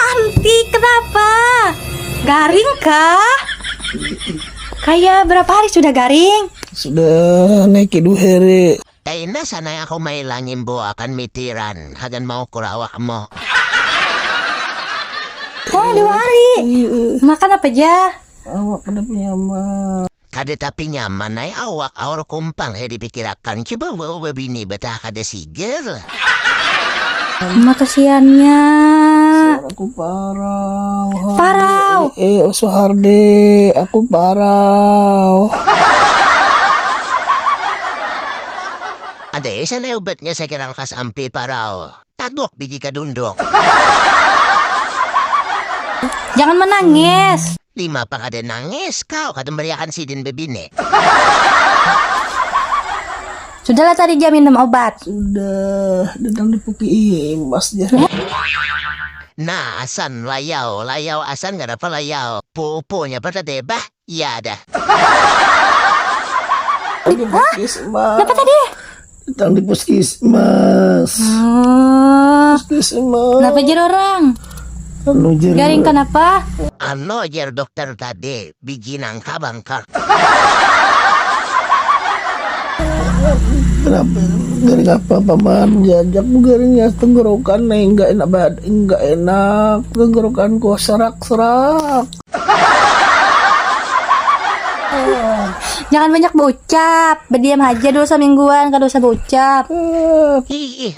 cantik, kenapa? Garing kah? Kayak berapa hari sudah garing? Sudah naik 2 hari. Na sana ako may langin bo akan mitiran. Hagan mau kurawak mo. Oh, 2 hari. Makan apa aja? Awak pada punya mah. Kada tapi nyaman ay awak awar kumpang dipikirakan. Coba bawa bini betah kada sigel. Kasihannya. Aku parau. Parau. Soharde, aku parau. Ada sana ubatnya sa kirangkas ampi paraw. Tadok bigi kadundok. Jangan menangis. 5 pa kada nangis. Kau kada meriakan si din bebine. Sudahlah tadi dia minum obat. Sudah, datang dipuki imas dia. Nah, asan layaw. Layaw asan kada pa layaw. Pupunya pa tadeba. Yada. Di puskesmas. Apa tadi? Datang di puskesmas. Puskesmas. Kenapa jadi orang? Anu jer. Garing kenapa? Ano jer dokter tadi? Bigi nang kabangkar. Kenapa? Garing apa paman? Jajak garingnya tenggorokan enggak enak enggak enak. Tenggorokanku serak-serak. Jangan banyak berucap. Berdiam aja dulu semingguan, kada usah berucap.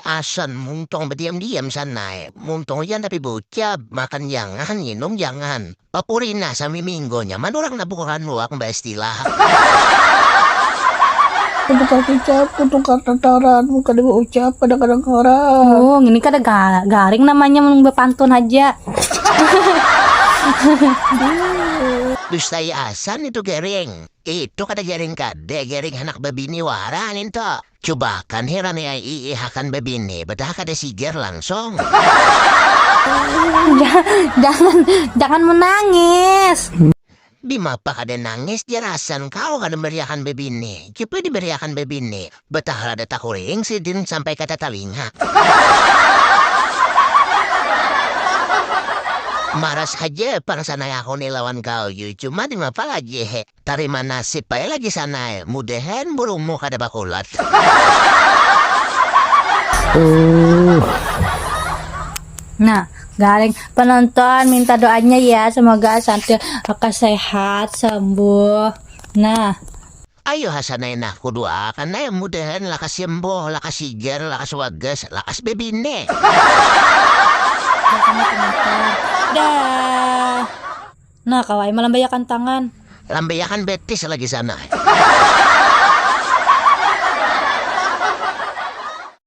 Asan muntong berdiam-diam sana. Muntong yan tapi bocap. Makan jangan, minum jangan. Papurin na sa minggonya. Manurang nabukahan mo akong istilah. Tukar kicap, tukar tataran, muka dia berucap kadang-kadang orang. Oh, ini kada garing namanya bepantun aja. Dustay asan itu garing. Itu kada garing kada. Garing anak babini waranin to. Coba kan heran ay iihakan babini. Badah kada siger langsung. Jangan menangis. Bima pa kada nangis dirasan kau kada meriakan babini. Coba diberiakan babini. Betah rada takuring si din sampai kata talinga. Maras aja pang sanay ako nilawan kau yu. Cuma di mapa lagi he. Tarima nasib pa lagi sanay. Mudahan burung mo kada bakulat. Nah, garing penonton minta doanya ya, semoga Santi sehat, sembuh. Nah, Ayo hasanay na kudua kan na mudahan lakas sembuh, lakas siger, lakas wagas, lakas bebine. dah. Nah, kawai malambayakan tangan. Lambayakan betis lagi sana.